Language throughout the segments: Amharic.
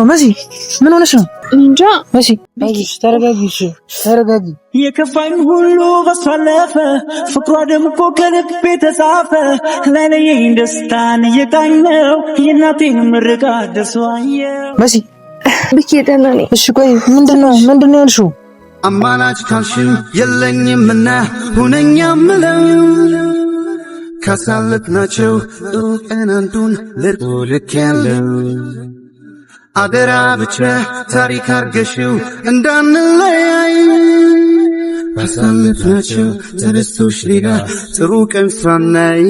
መሲ ምን ሆነሽ ነው? እንጃ መሲ ተረጋጊ። የከፋኝ ሁሉ በሷለፈ ፍቅሯ ደምቆ ከልቤ ተጻፈ ለኔ ደስታን እየቃኘው የእናቴን ምርቃት ደርሷየው። መሲ ብቻ ደህና ነኝ። እሺ ቆይ ምንድነው ያልሽው? አማላጭ ካልሽኝ የለኝምና ሁነኛ ምለው ካሳለፍናቸው ጥሩ ቀን አንዱን ልክ ያለው አደራ ብቻ ታሪክ አርገሽው እንዳንለያይ ካሳለፍናቸው ተደስቶሽ ሌላ ጥሩ ቀን ሳናይ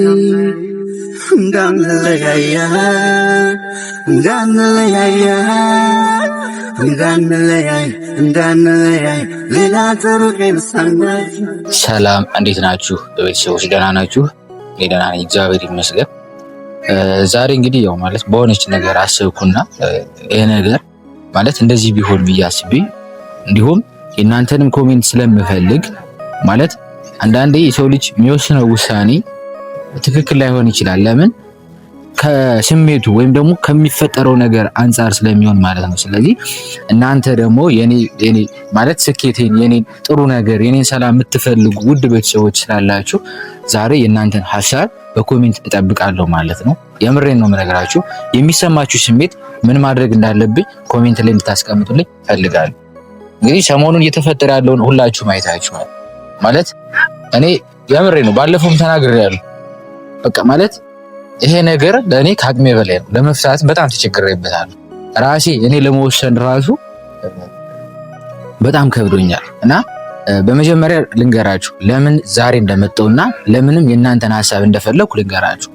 እንዳንለያይ ሌላ ጥሩ ቀን ሳናይ። ሰላም እንዴት ናችሁ ቤተሰቦች? ደህና ናችሁ? እኔ ደህና ነኝ እግዚአብሔር ይመስገን። ዛሬ እንግዲህ ያው ማለት በሆነች ነገር አስብኩና ይሄ ነገር ማለት እንደዚህ ቢሆን ብዬ አስቤ እንዲሁም የእናንተንም ኮሜንት ስለምፈልግ ማለት አንዳንዴ የሰው ልጅ የሚወስነው ውሳኔ ትክክል ላይሆን ይችላል። ለምን? ከስሜቱ ወይም ደግሞ ከሚፈጠረው ነገር አንፃር ስለሚሆን ማለት ነው። ስለዚህ እናንተ ደግሞ የኔ ማለት ስኬቴን፣ የኔን ጥሩ ነገር፣ የኔን ሰላም የምትፈልጉ ውድ ቤተሰቦች ስላላችሁ ዛሬ የእናንተን ሐሳብ በኮሜንት እጠብቃለሁ ማለት ነው። የምሬን ነው የምነግራችሁ። የሚሰማችሁ ስሜት ምን ማድረግ እንዳለብኝ ኮሜንት ላይ እንድታስቀምጡልኝ ፈልጋለሁ። እንግዲህ ሰሞኑን እየተፈጠረ ያለውን ሁላችሁም አይታችኋል። ማለት እኔ የምሬን ነው ባለፈውም ተናግሬያለሁ። በቃ ማለት ይሄ ነገር ለእኔ ከአቅሜ በላይ ነው። ለመፍታት በጣም ተቸግሬበታለሁ። ራሴ እኔ ለመወሰን ራሱ በጣም ከብዶኛል እና በመጀመሪያ ልንገራችሁ ለምን ዛሬ እንደመጣውና ለምንም የእናንተን ሐሳብ እንደፈለኩ ልንገራችሁ።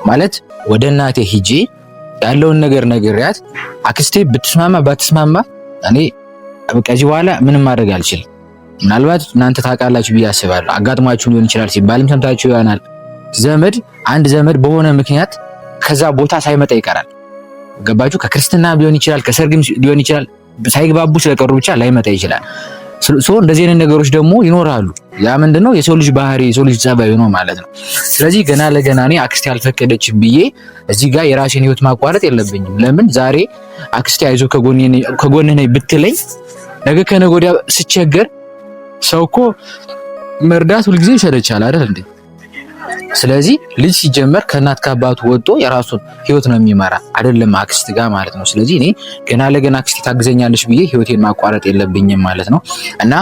ማለት ወደ እናቴ ሂጄ ያለውን ነገር ነግሬያት አክስቴ ብትስማማ ባትስማማ እኔ ከዚህ በኋላ ምንም ማድረግ አልችልም። ምናልባት እናንተ ታውቃላችሁ ብዬ አስባለሁ። አጋጥሟችሁ ሊሆን ይችላል፣ ሲባልም ሰምታችሁ ይሆናል። አንድ ዘመድ በሆነ ምክንያት ከዛ ቦታ ሳይመጣ ይቀራል። ገባችሁ? ከክርስትና ሊሆን ይችላል፣ ከሰርግም ሊሆን ይችላል። ሳይግባቡ ስለቀሩ ብቻ ላይመጣ ይችላል። እንደዚህ አይነት ነገሮች ደግሞ ይኖራሉ። ያ ምንድነው የሰው ልጅ ባህሪ፣ የሰው ልጅ ጸባይ ነው ማለት ነው። ስለዚህ ገና ለገና እኔ አክስቴ አልፈቀደችም ብዬ እዚህ ጋር የራሴን ህይወት ማቋረጥ የለብኝም። ለምን ዛሬ አክስቴ አይዞ ከጎንህ ነኝ ብትለኝ ነገ ከነገ ወዲያ ስቸገር ሰው እኮ መርዳት ሁልጊዜ ይሰለቻል አይደል እንዴ? ስለዚህ ልጅ ሲጀመር ከእናት ከአባቱ ወጥቶ የራሱን ህይወት ነው የሚመራ አይደለም አክስት ጋር ማለት ነው። ስለዚህ እኔ ገና ለገና አክስቴ ታግዘኛለች ብዬ ህይወቴን ማቋረጥ የለብኝም ማለት ነው። እና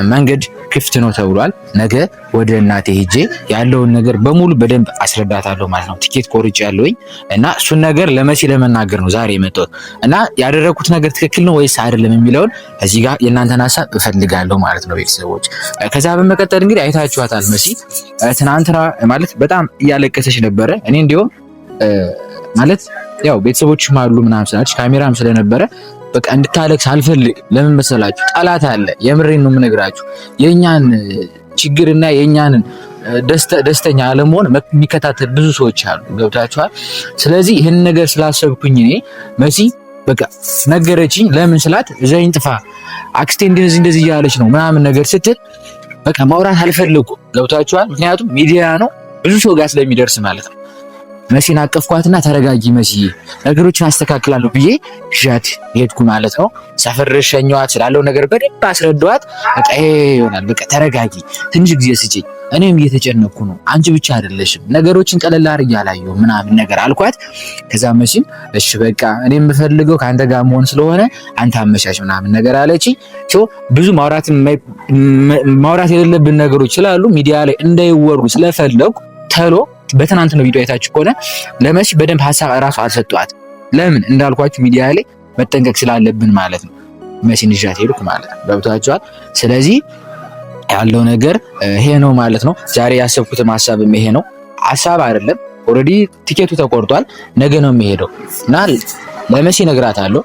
መንገድ ክፍት ነው ተብሏል። ነገ ወደ እናቴ ሄጄ ያለውን ነገር በሙሉ በደንብ አስረዳታለሁ ማለት ነው። ቲኬት ቆርጬ ያለውኝ እና እሱን ነገር ለመሲ ለመናገር ነው ዛሬ የመጣሁት። እና ያደረኩት ነገር ትክክል ነው ወይስ አይደለም የሚለውን እዚህ ጋር የእናንተን ሐሳብ እፈልጋለሁ ማለት ነው ቤተሰቦች። ከዛ በመቀጠል እንግዲህ አይታችኋታል መሲ ትናንትና ማለት በጣም እያለቀሰች ነበረ። እኔ እንዲያውም ማለት ያው ቤተሰቦችም አሉ ምናምን ስላች ካሜራም ስለነበረ በቃ እንድታለቅስ አልፈልግ። ለምን መሰላችሁ? ጠላት አለ። የምሬን ነው የምነግራችሁ። የኛን ችግርና የኛን ደስተኛ አለመሆን የሚከታተል ብዙ ሰዎች አሉ። ገብታችኋል? ስለዚህ ይህን ነገር ስላሰብኩኝ እኔ መሲ በቃ ነገረችኝ። ለምን ስላት ዘይን ጥፋ አክስቴ እንደዚህ እያለች ነው ምናምን ነገር ስትል በቃ ማውራት አልፈልኩም። ገብታችኋል? ምክንያቱም ሚዲያ ነው ብዙ ሰው ጋር ስለሚደርስ ማለት ነው። መሲን አቀፍኳትና ተረጋጊ መሲ ነገሮችን አስተካክላለሁ ብዬ ሻት ሄድኩ ማለት ነው። ሰፈር ሸኘኋት፣ ስላለው ነገር በደንብ አስረዳኋት። በቃ ይሆናል በቃ ተረጋጊ፣ ትንሽ ጊዜ ስጪኝ፣ እኔም እየተጨነቅኩ ነው፣ አንቺ ብቻ አይደለሽም፣ ነገሮችን ቀለል አድርጌ አላየሁ ምናምን ነገር አልኳት። ከዛ መሲም እሺ በቃ እኔ የምፈልገው ከአንተ ጋር መሆን ስለሆነ አንተ አመሻሽ ምናምን ነገር አለች። ብዙ ማውራት የሌለብን ነገሮች ስላሉ ሚዲያ ላይ እንዳይወሩ ስለፈለጉ ተሎ በትናንት ነው ቪዲዮ አይታችሁ ከሆነ ለመሲ በደንብ ሐሳብ እራሱ አልሰጧት። ለምን እንዳልኳችሁ ሚዲያ ላይ መጠንቀቅ ስላለብን ማለት ነው። መሲን ይዣት ሄድኩ ማለት ነው። ገብታችኋል? ስለዚህ ያለው ነገር ይሄ ነው ማለት ነው። ዛሬ ያሰብኩትም ሐሳብም ይሄ ነው። ሐሳብ አይደለም ኦሬዲ ቲኬቱ ተቆርጧል። ነገ ነው የሚሄደው እና ለመሲ እነግራታለሁ።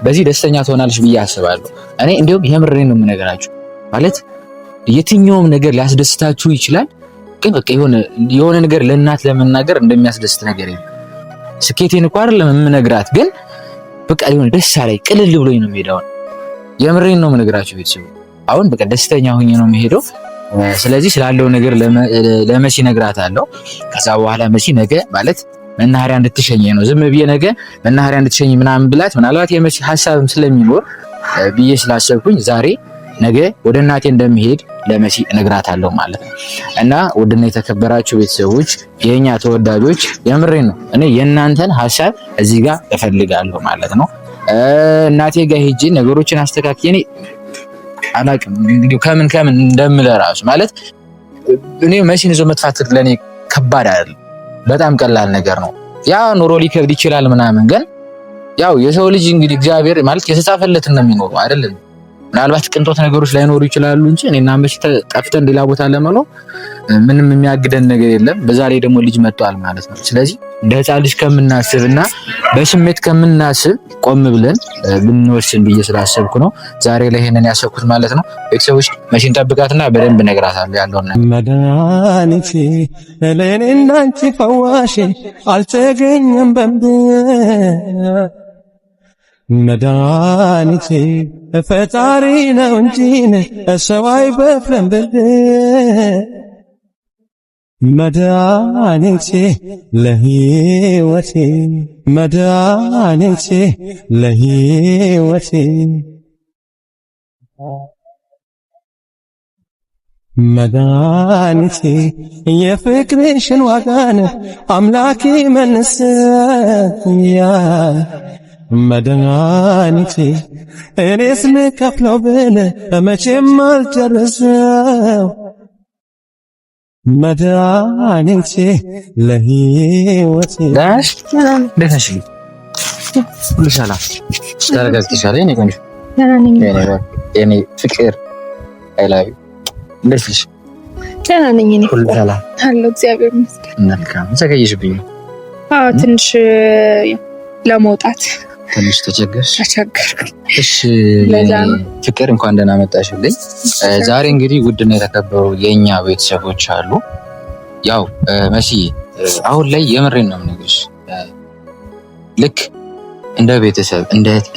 በዚህ ደስተኛ ትሆናለች ብዬ አስባለሁ። እኔ እንዲያውም የምሬን ነው የምነግራችሁ። ማለት የትኛውም ነገር ሊያስደስታችሁ ይችላል ግን በቃ የሆነ ነገር ለእናት ለመናገር እንደሚያስደስት ነገር የለም። ስኬቴን እኮ አይደለም የምነግራት ግን በቃ የሆነ ደስ አለኝ ቅልል ብሎኝ ነው የምሄደው። የምሬን ነው የምነግራችሁ ቤተሰብ። አሁን በቃ ደስተኛ ሆኜ ነው የምሄደው። ስለዚህ ስላለው ነገር ለመሲ እነግራታለሁ። ከዛ በኋላ መሲ ነገ ማለት መናኸሪያ እንድትሸኝ ነው። ዝም ብዬ ነገ መናኸሪያ እንድትሸኝ ምናምን ብላት ምናልባት የመሲ ሐሳብም ስለሚኖር ብዬ ስላሰብኩኝ ዛሬ ነገ ወደ እናቴ እንደምሄድ ለመሲ እነግራታለሁ ማለት ነው። እና ውድና የተከበራችሁ ቤተሰቦች የኛ ተወዳጆች የምሬን ነው እኔ የእናንተን ሐሳብ እዚህ ጋር እፈልጋለሁ ማለት ነው። እናቴ ጋር ሄጄ ነገሮችን አስተካክዬ እኔ አላቅም እንግዲህ ከምን እንደምለራሱ ማለት እኔ መሲን ይዞ መጥፋት ለኔ ከባድ አይደለም፣ በጣም ቀላል ነገር ነው። ያ ኑሮ ሊከብድ ይችላል ምናምን፣ ግን ያው የሰው ልጅ እንግዲህ እግዚአብሔር ማለት የተጻፈለትን ነው የሚኖረው አይደለም። ምናልባት ቅንጦት ነገሮች ላይኖሩ ይችላሉ እንጂ እኔና መሲ ጠፍተን ሌላ ቦታ ለመኖር ምንም የሚያግደን ነገር የለም። በዛ ላይ ደግሞ ልጅ መጥቷል ማለት ነው። ስለዚህ እንደ ሕፃን ልጅ ከምናስብና በስሜት ከምናስብ ቆም ብለን ብንወስን ብዬ ስላሰብኩ ነው ዛሬ ላይ ይሄንን ያሰብኩት ማለት ነው። ቤተሰቦች መሲን ጠብቃትና በደንብ እነግራታለሁ ያለውን ነገር። መድኃኒቴ ለእኔና አንቺ ፈዋሽ አልተገኘም በምድር መድኃኒቴ ፈጣሪ ነው እንጂ ሰው አይበፍረም ብልህ መድኃኒቴ ለሕይወቴ መድኃኒቴ ለሕይወቴ መድኃኒቴ የፍቅርሽን ዋጋን አምላኬ መልሰኛል መድኃኒቴ እኔስ ልከፍለው ብል መቼም አልጨርሰው መድኃኒቴ ለሕይወቴ ዳሽ ደህናሽ ሁሉ ሰላም ተረጋግተሻል? የኔ ቆንጆ የኔ ፍቅር አይላቢ እንዴት ነሽ? ደህና ነኝ እኔ ሁሉ ሰላም አለ እግዚአብሔር ይመስገን። መልካም ዘገየሽብኝ? አዎ ትንሽ ለመውጣት ትንሽ ተቸገርኩ። እሺ ፍቅር እንኳን ደህና መጣሽልኝ። ዛሬ እንግዲህ ውድና የተከበሩ የኛ ቤተሰቦች አሉ። ያው መሲ አሁን ላይ የምሬን ነው የምነግርሽ፣ ልክ እንደ ቤተሰብ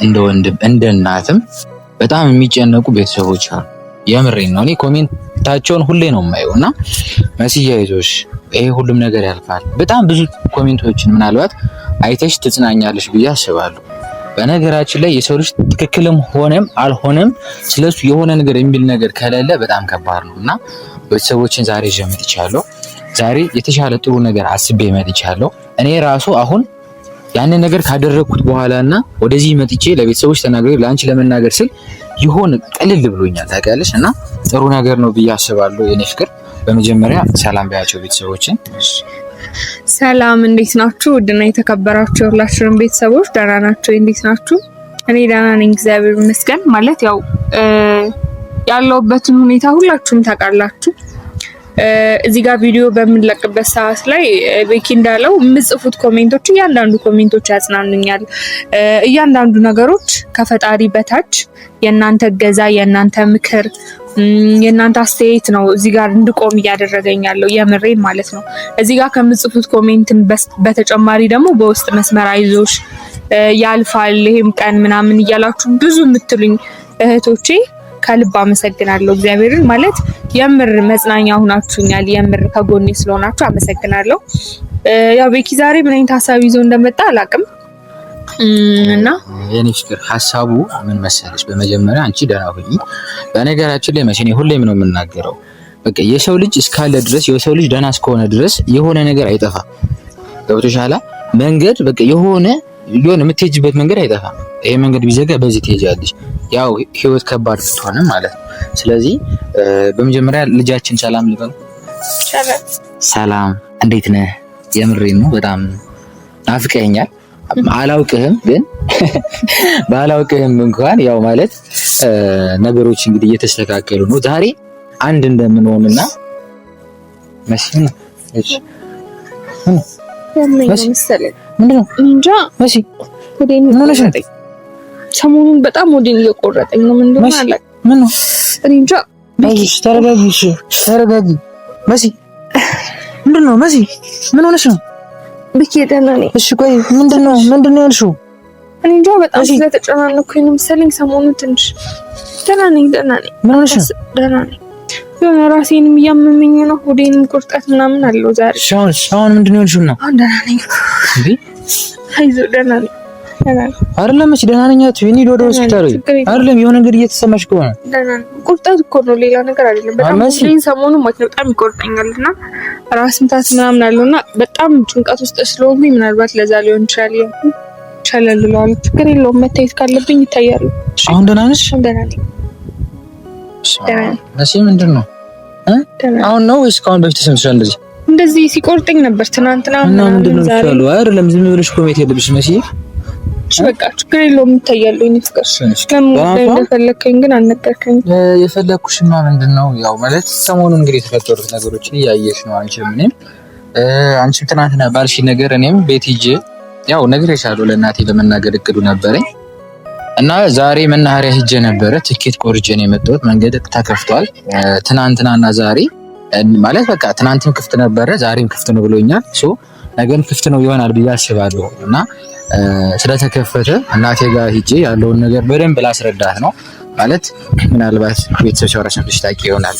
እንደ ወንድም እንደ እናትም በጣም የሚጨነቁ ቤተሰቦች አሉ። የምሬን ነው። እኔ ኮሜንታቸውን ሁሌ ነው የማየው እና መሲያ አይዞሽ ይሄ ሁሉም ነገር ያልፋል። በጣም ብዙ ኮሜንቶችን ምናልባት አይተሽ ትጽናኛለሽ ብዬ አስባለሁ። በነገራችን ላይ የሰው ልጅ ትክክልም ሆነም አልሆነም ስለሱ የሆነ ነገር የሚል ነገር ከሌለ በጣም ከባድ ነው እና ቤተሰቦችን ዛሬ ይዤ መጥቻለሁ። ዛሬ የተሻለ ጥሩ ነገር አስቤ መጥቻለሁ። እኔ ራሱ አሁን ያንን ነገር ካደረኩት በኋላና ወደዚህ መጥቼ ለቤተሰቦች ተናግሬ ለአንቺ ለመናገር ስል ይሆን ቀልል ብሎኛል ታውቂያለሽ። እና ጥሩ ነገር ነው ብዬ አስባለሁ። የኔ ፍቅር በመጀመሪያ ሰላም ባያቸው ቤተሰቦችን። ሰላም እንዴት ናችሁ? ውድና የተከበራችሁ ሁላችሁም ቤተሰቦች ደህና ናችሁ? እንዴት ናችሁ? እኔ ደህና ነኝ እግዚአብሔር ይመስገን። ማለት ያው ያለውበትን ሁኔታ ሁላችሁም ታውቃላችሁ። እዚህ ጋር ቪዲዮ በምንለቅበት ሰዓት ላይ ቤኪ እንዳለው የምጽፉት ኮሜንቶች እያንዳንዱ ኮሜንቶች ያጽናኑኛል። እያንዳንዱ ነገሮች ከፈጣሪ በታች የእናንተ እገዛ፣ የእናንተ ምክር፣ የእናንተ አስተያየት ነው እዚህ ጋር እንድቆም እያደረገኝ ያለው የምሬን ማለት ነው። እዚህ ጋር ከምጽፉት ኮሜንትን በተጨማሪ ደግሞ በውስጥ መስመር አይዞሽ ያልፋል ይሄም ቀን ምናምን እያላችሁ ብዙ የምትሉኝ እህቶቼ ከልብ አመሰግናለሁ። እግዚአብሔርን ማለት የምር መጽናኛ ሆናችሁኛል። የምር ከጎኔ ስለሆናችሁ አመሰግናለሁ። ያው ቤኪ ዛሬ ምን አይነት ሐሳብ ይዞ እንደመጣ አላውቅም እና የኔ ፍቅር ሐሳቡ ምን መሰለሽ፣ በመጀመሪያ አንቺ ደህና ሁኚ። በነገራችን ላይ መቼ ሁሌም ነው የምናገረው፣ በቃ የሰው ልጅ እስካለ ድረስ የሰው ልጅ ደህና እስከሆነ ድረስ የሆነ ነገር አይጠፋም። ገብቶሻል? መንገድ በቃ የሆነ የምትሄጂበት መንገድ አይጠፋም። ይሄ መንገድ ቢዘጋ በዚህ ትሄጃለሽ። ያው ህይወት ከባድ ብትሆንም ማለት ነው። ስለዚህ በመጀመሪያ ልጃችን ሰላም ልበል። ሰላም እንዴት ነህ? የምሬን ነው በጣም ናፍቀኸኛል። አላውቅህም ግን ባላውቅህም እንኳን ያው ማለት ነገሮች እንግዲህ እየተስተካከሉ ነው። ዛሬ አንድ እንደምንሆንና መሲን እሺ ምንድነው እንጃ መሲ ወዴን ነው ሰሞኑን በጣም ወዴን እየቆረጠኝ ነው። ምንድነው አላውቅም። ምን ነው እንጃ። አይሽ ተረጋጊ፣ ተረጋጊ መሲ። ምንድነው መሲ? ምን ሆነሽ ነው? ብቻ ደህና ነኝ። እሺ ቆይ ምንድነው ያልሽው? እኔ እንጃ በጣም ስለተጨናነኩኝ ነው መሰለኝ ሰሞኑን ትንሽ። ደህና ነኝ። ምን ሆነሽ ነው? ደህና ነኝ። የሆነ ራሴንም እያመመኝ ነው። ሆዴንም ቁርጠት ምናምን አለው ዛሬ። ሻውን ምንድን ነው ያልሽው? ደህና ነኝ እንዴ? አይዞህ ደህና ነኝ። አይደለም እሺ፣ ደህና ነኝ አትይኝ። እኔ ወደ ሆስፒታል አይደለም የሆነ ነገር እየተሰማሽ ከሆነ ደህና ነኝ። ቁርጠት እኮ ነው ሌላ ነገር አይደለም። በጣም ሰሞኑን ማለት ነው በጣም ይቆርጠኛልና ራስ ምታት ምናምን አለውና በጣም ጭንቀት ውስጥ ስለሆንኩኝ ምናልባት ለዛ ሊሆን ይችላል። ይቻላል ብለዋል። ችግር የለውም። መታየት ካለብኝ ይታያሉ። አሁን ደህና ነሽ? ደህና ነኝ። እሺ ምንድን ነው አሁን ነው ወይስ ካሁን በፊት ተሰምቷል? እንደዚህ ሲቆርጠኝ ነበር ትናንትና ምናምን ዛሬ አይደለም። ዝም ብለሽ ኮሜት የለብሽ መሲ። በቃ ችግር የለውም ይታያሉ። እኔ ፍቅር እንደፈለከኝ ግን አልነገርከኝ። የፈለኩሽማ ምንድነው ያው ማለት ሰሞኑን እንግዲህ የተፈጠሩት ነገሮችን እያየሽ ነው። አንቺም ትናንትና ባልሽ ነገር እኔም ቤት ሂጄ ያው ነግሬሻለሁ። ለእናቴ ለመናገር እቅዱ ነበረኝ እና ዛሬ መናኸሪያ ሂጄ ነበረ። ትኬት ቆርጬ ነው የመጣሁት። መንገድ ተከፍቷል። ትናንትናና ዛሬ ማለት በቃ ትናንትም ክፍት ነበረ፣ ዛሬም ክፍት ነው ብሎኛል። ነገም ክፍት ነው ይሆናል ብዬ አስባለሁ እና ስለተከፈተ እናቴ ጋር ሂጄ ያለውን ነገር በደንብ ላስረዳት ነው። ማለት ምናልባት ቤተሰብ ሻወራ ሰምተሽ ታውቂ ይሆናል።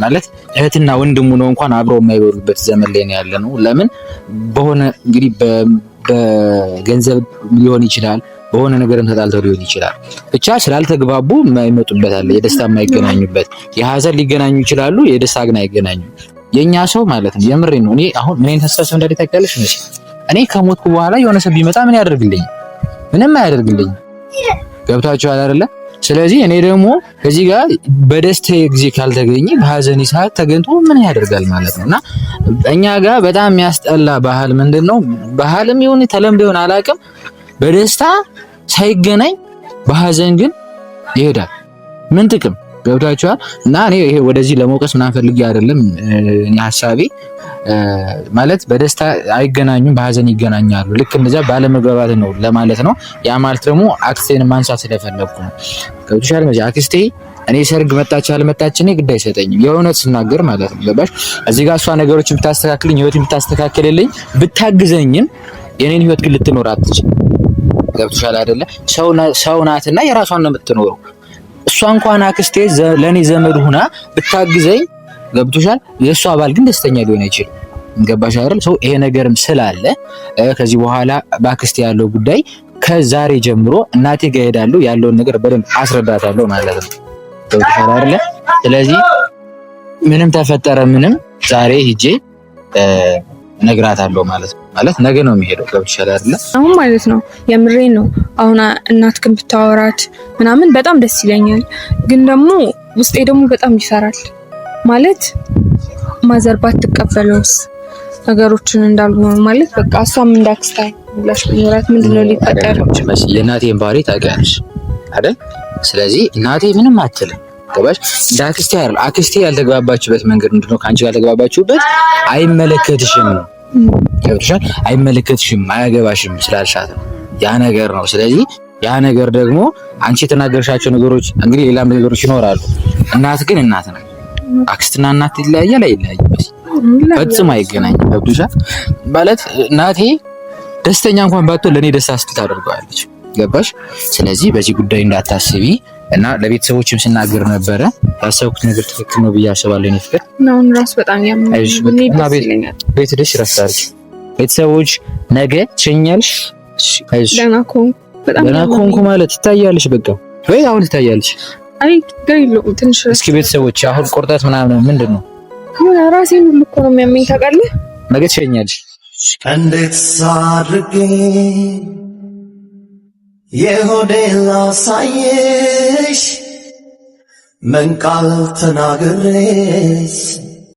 ማለት እህትና ወንድሙ ነው እንኳን አብረው የማይበሉበት ዘመን ላይ ነው ያለነው። ለምን በሆነ እንግዲህ በገንዘብ ሊሆን ይችላል፣ በሆነ ነገርም ተጣልተው ሊሆን ይችላል። ብቻ ስላልተግባቡ የማይመጡበት አለ፣ የደስታ የማይገናኙበት። የሀዘን ሊገናኙ ይችላሉ፣ የደስታ ግን አይገናኙም። የኛ ሰው ማለት ነው። የምሬ ነው። እኔ አሁን ምን ተስፋ እንዳለ ታውቂያለሽ? እኔ ከሞትኩ በኋላ የሆነ ሰው ቢመጣ ምን ያደርግልኝ? ምንም አያደርግልኝ። ገብታችኋል አይደለ? ስለዚህ እኔ ደግሞ ከዚህ ጋር በደስታ ጊዜ ካልተገኘ በሀዘን ሰዓት ተገኝቶ ምን ያደርጋል ማለት ነውና እኛ ጋር በጣም የሚያስጠላ ባህል ምንድነው? ባህልም ይሁን ተለምዶ ይሁን አላውቅም፣ በደስታ ሳይገናኝ በሀዘን ግን ይሄዳል። ምን ጥቅም? ገብታችኋል? እና እኔ ይሄ ወደዚህ ለመውቀስ ምናምን ፈልጌ አይደለም። እኔ ሐሳቤ ማለት በደስታ አይገናኙም፣ በሀዘን ይገናኛሉ። ልክ እንደዛ ባለመግባባት ነው ለማለት ነው። ያ ማለት ደግሞ አክስቴን ማንሳት ስለፈለኩ ነው። ገብቶሻል? ማለት አክስቴ እኔ ሰርግ መጣች አልመጣች እኔ ግድ አይሰጠኝም፣ የእውነት ስናገር ማለት ነው። ገባሽ? እዚህ ጋር እሷ ነገሮችን ብታስተካክልኝ፣ ህይወቴን ብታስተካክልልኝ፣ ብታግዘኝም የኔን ህይወት ግን ልትኖር አትችልም። ገብቶሻል አይደለ? ሰው ናትና የራሷን ነው የምትኖረው። እሷ እንኳን አክስቴ ለኔ ዘመድ ሆና ብታግዘኝ፣ ገብቶሻል? የእሷ አባል ግን ደስተኛ ሊሆን አይችልም። ገባሽ አይደል? ሰው ይሄ ነገርም ስላለ ከዚህ በኋላ በአክስቴ ያለው ጉዳይ ከዛሬ ጀምሮ እናቴ ጋር ሄዳለሁ፣ ያለውን ነገር በደንብ አስረዳታለሁ ማለት ነው። ገብቶሻል አይደል? ስለዚህ ምንም ተፈጠረ ምንም ዛሬ ሂጄ ነግራታለሁ ማለት ነው። ማለት ነገ ነው የሚሄደው። ገብቶሻል አይደል? አሁን ማለት ነው የምሬን ነው። አሁን እናትክን ብታወራት ምናምን በጣም ደስ ይለኛል፣ ግን ደግሞ ውስጤ ደግሞ በጣም ይፈራል። ማለት ማዘርባት ትቀበለውስ ነገሮችን እንዳልሆነ ማለት በቃ እሷም እንዳክስታይ ብላሽ ቢኖራት ምንድነው ሊፈጠር? የእናቴን ባህሪ ታውቂያለሽ አይደል? ስለዚህ እናቴ ምንም አትልም። ገባሽ? እንደ አክስቴ አይደል? አክስቴ ያልተግባባችበት መንገድ ምንድነው? ካንቺ ጋር ያልተግባባችሁበት አይመለከትሽም ነው። ገብቶሻል? አይመለከትሽም፣ አያገባሽም ስላልሻት ነው። ያ ነገር ነው። ስለዚህ ያ ነገር ደግሞ አንቺ የተናገርሻቸው ነገሮች እንግዲህ ሌላም ነገሮች ይኖራሉ። እናት ግን እናት ነው። አክስትና እናት ይለያያል አይለያይም? ፈጽሞ አይገናኝም። ገብቶሻል? ማለት እናቴ ደስተኛ እንኳን ባትሆን ለኔ ደስታ ታደርገዋለች። ገባሽ? ስለዚህ በዚህ ጉዳይ እንዳታስቢ እና ለቤተሰቦችም ስናገር ነበረ። ያሰብኩት ነገር ትክክል ነው ብዬ አስባለሁ። እኔ ፍቅር ነው ራስ በጣም ያምናል። ቤት ደስ ይረሳል። ቤተሰቦች ነገ ትሸኛለሽ። ደህና ኮንኩ ማለት ትታያለሽ። በቃ ወይ አሁን ትታያለሽ። አይ ገይሎ ትንሽ እስኪ ቤተሰቦች አሁን ቁርጠት ምናምን ምንድን ነው? ራሴን ሁሉ እኮ ነው የሚያመኝ ታውቃለህ። ነገ ትሸኛለሽ። እንዴት ሳድርጌ የሆዴን ላሳየሽ ምን ቃል ተናግሬሽ